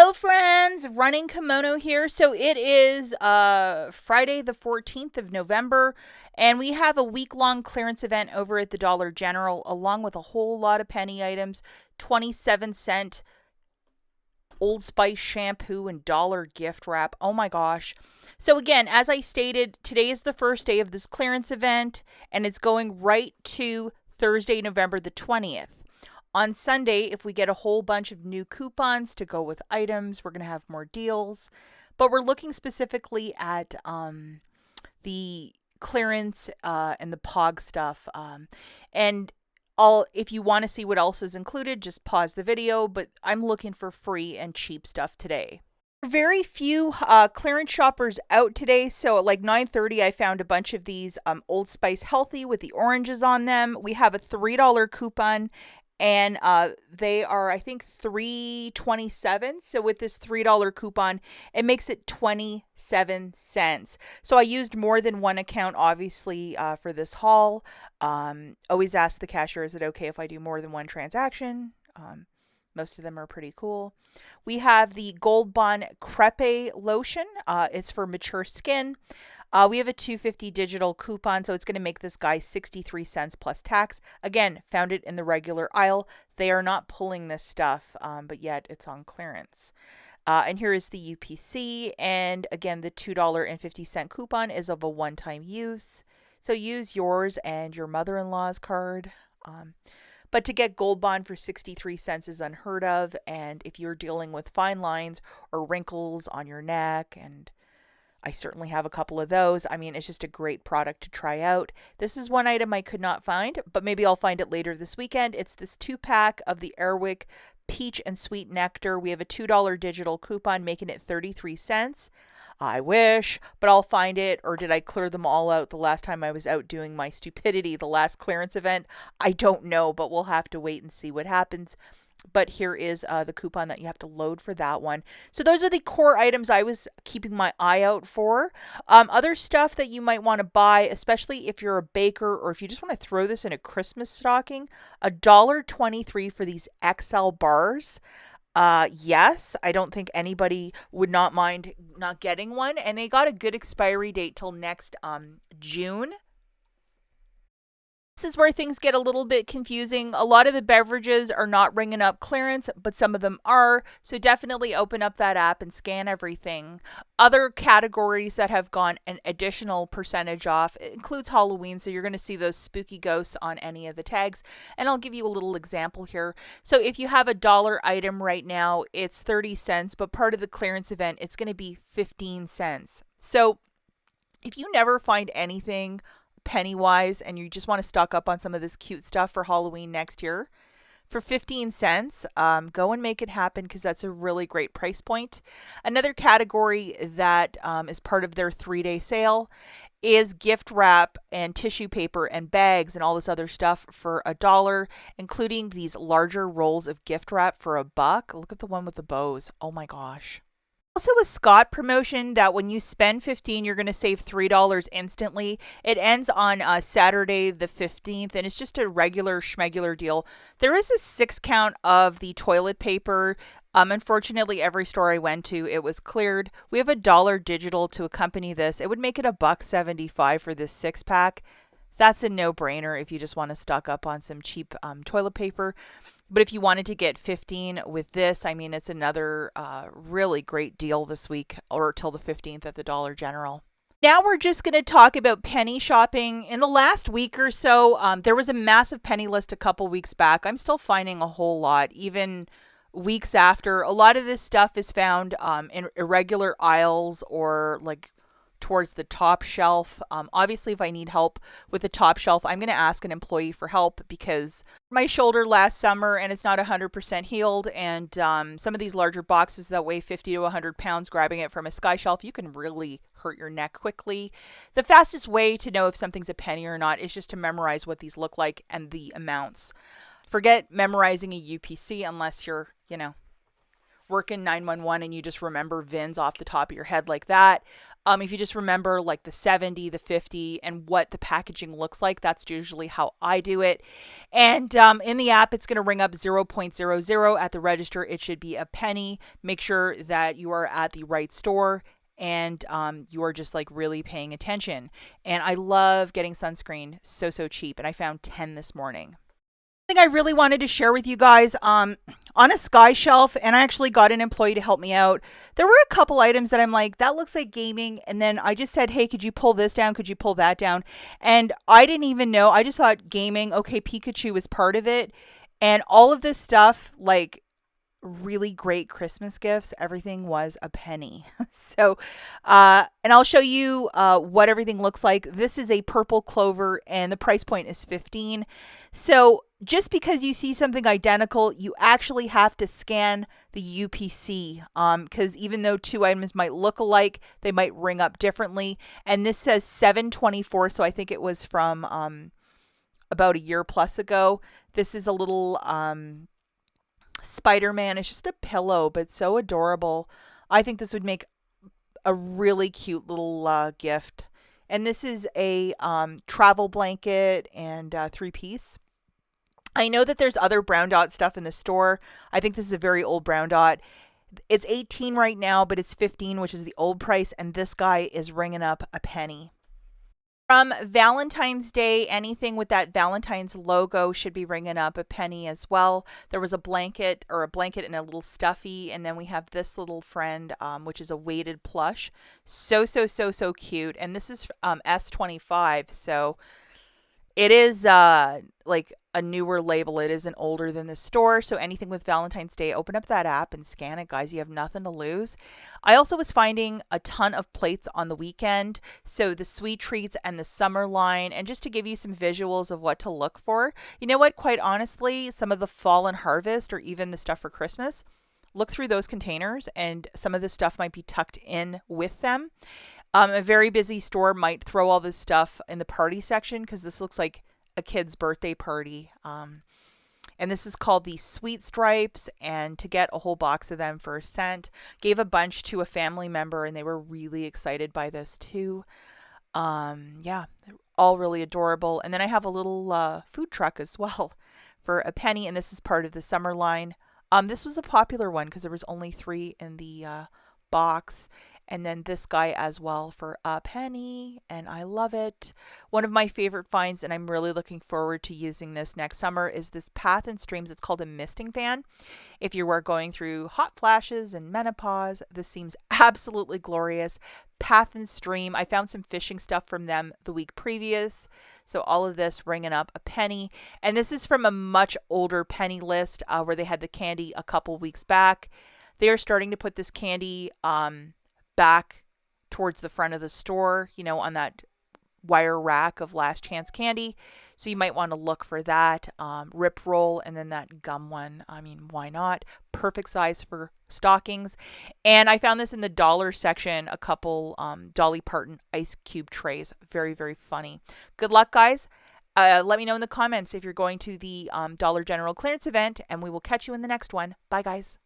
Hello friends, Running Kimono here. So it is Friday the 14th of November, and we have a week-long clearance event over at the Dollar General along with a whole lot of penny items, 27-cent Old Spice shampoo and dollar gift wrap. Oh my gosh. So again, as I stated, today is the first day of this clearance event and it's going right to Thursday, November the 20th. On Sunday, if we get a whole bunch of new coupons to go with items, we're going to have more deals. But we're looking specifically at the clearance and the POG stuff. And if you want to see what else is included, just pause the video. But I'm looking for free and cheap stuff today. Very few clearance shoppers out today. So at like 9:30, I found a bunch of these Old Spice Healthy with the oranges on them. We have a $3 coupon. And they are, I think, $3.27. So with this $3 coupon, it makes it 27 cents. So I used more than one account, obviously, for this haul. Always ask the cashier, is it okay if I do more than one transaction? Most of them are pretty cool. We have the Gold Bond Crepe Lotion. It's for mature skin. We have a $2.50 digital coupon, so it's going to make this guy 63 cents plus tax. Again, found it in the regular aisle. They are not pulling this stuff, but yet it's on clearance. And here is the UPC, and again, the $2.50 coupon is of a one-time use. So use yours and your mother-in-law's card. But to get Gold Bond for 63 cents is unheard of, and if you're dealing with fine lines or wrinkles on your neck, and I certainly have a couple of those. I mean, it's just a great product to try out. This is one item I could not find, but maybe I'll find it later this weekend. It's this 2-pack of the Airwick Peach and Sweet Nectar. We have a $2 digital coupon, making it 33 cents. I wish, but I'll find it. Or did I clear them all out the last time I was out doing my stupidity, the last clearance event? I don't know, but we'll have to wait and see what happens. But here is the coupon that you have to load for that one. So those are the core items I was keeping my eye out for. Other stuff that you might want to buy, especially if you're a baker or if you just want to throw this in a Christmas stocking, $1.23 for these XL bars. Yes, I don't think anybody would not mind not getting one. And they got a good expiry date till next June. This is where things get a little bit confusing. A lot of the beverages are not ringing up clearance, but some of them are. So definitely open up that app and scan everything. Other categories that have gone an additional percentage off, it includes Halloween. So you're going to see those spooky ghosts on any of the tags. And I'll give you a little example here. So if you have a dollar item right now, it's 30 cents, but part of the clearance event, it's going to be 15 cents. So if you never find anything penny-wise and you just want to stock up on some of this cute stuff for Halloween next year, for 15 cents, go and make it happen because that's a really great price point. Another category that is part of their 3-day sale is gift wrap and tissue paper and bags and all this other stuff for $1, including these larger rolls of gift wrap for $1. Look at the one with the bows. Oh my gosh. Also a Scott promotion that when you spend $15, you're going to save $3 instantly. It ends on Saturday the 15th, and it's just a regular schmegular deal. There is a 6-count of the toilet paper. Unfortunately, every store I went to, it was cleared. We have $1 digital to accompany this. It would make it $1.75 for this 6-pack. That's a no-brainer if you just want to stock up on some cheap toilet paper. But if you wanted to get 15 with this, I mean, it's another really great deal this week or till the 15th at the Dollar General. Now we're just going to talk about penny shopping. In the last week or so, there was a massive penny list a couple weeks back. I'm still finding a whole lot, even weeks after. A lot of this stuff is found in irregular aisles or like towards the top shelf. Obviously, if I need help with the top shelf, I'm going to ask an employee for help because my shoulder last summer and it's not 100% healed. And some of these larger boxes that weigh 50 to 100 pounds, grabbing it from a sky shelf, you can really hurt your neck quickly. The fastest way to know if something's a penny or not is just to memorize what these look like and the amounts. Forget memorizing a UPC unless you're, work in 911 and you just remember VINs off the top of your head like that. If you just remember like the 70, the 50, and what the packaging looks like, that's usually how I do it. And in the app, it's going to ring up 0.00. At the register, it should be a penny. Make sure that you are at the right store and you are just like really paying attention. And I love getting sunscreen so cheap. And I found 10 this morning. I really wanted to share with you guys on a sky shelf, and I actually got an employee to help me out. There were a couple items that I'm like, that looks like gaming, and then I just said, hey, could you pull this down, could you pull that down? And I didn't even know. I just thought gaming, okay, Pikachu was part of it, and all of this stuff, like really great Christmas gifts, everything was a penny. So and I'll show you what everything looks like. This is a purple clover and the price point is 15. So just because you see something identical, you actually have to scan the UPC, because even though two items might look alike, they might ring up differently. And this says 724, so I think it was from about a year plus ago. This is a little Spider-Man. It's just a pillow, but so adorable. I think this would make a really cute little gift. And this is a travel blanket and 3-piece. I know that there's other Brown Dot stuff in the store. I think this is a very old Brown Dot. It's 18 right now, but it's 15, which is the old price. And this guy is ringing up a penny. From Valentine's Day, anything with that Valentine's logo should be ringing up a penny as well. There was a blanket and a little stuffy, and then we have this little friend, which is a weighted plush. So cute. And this is S25, so it is like a newer label. It isn't older than the store. So anything with Valentine's Day, open up that app and scan it, guys. You have nothing to lose. I also was finding a ton of plates on the weekend. So the sweet treats and the summer line. And just to give you some visuals of what to look for. You know what? Quite honestly, some of the fall and harvest or even the stuff for Christmas, look through those containers and some of the stuff might be tucked in with them. A very busy store might throw all this stuff in the party section because this looks like a kid's birthday party. And this is called the Sweet Stripes, and to get a whole box of them for a cent. Gave a bunch to a family member and they were really excited by this too. Yeah, all really adorable. And then I have a little food truck as well for a penny, and this is part of the summer line. This was a popular one because there was only 3 in the box. And then this guy as well for a penny, and I love it. One of my favorite finds, and I'm really looking forward to using this next summer, is this Path and Streams. It's called a misting fan. If you are going through hot flashes and menopause, this seems absolutely glorious. Path and Stream, I found some fishing stuff from them the week previous. So all of this ringing up a penny. And this is from a much older penny list where they had the candy a couple weeks back. They are starting to put this candy back towards the front of the store, you know, on that wire rack of last chance candy. So you might want to look for that. Rip Roll, and then that gum one. I mean, why not? Perfect size for stockings. And I found this in the dollar section, a couple Dolly Parton ice cube trays. Very funny. Good luck, guys. Let me know in the comments if you're going to the Dollar General clearance event, and we will catch you in the next one. Bye, guys.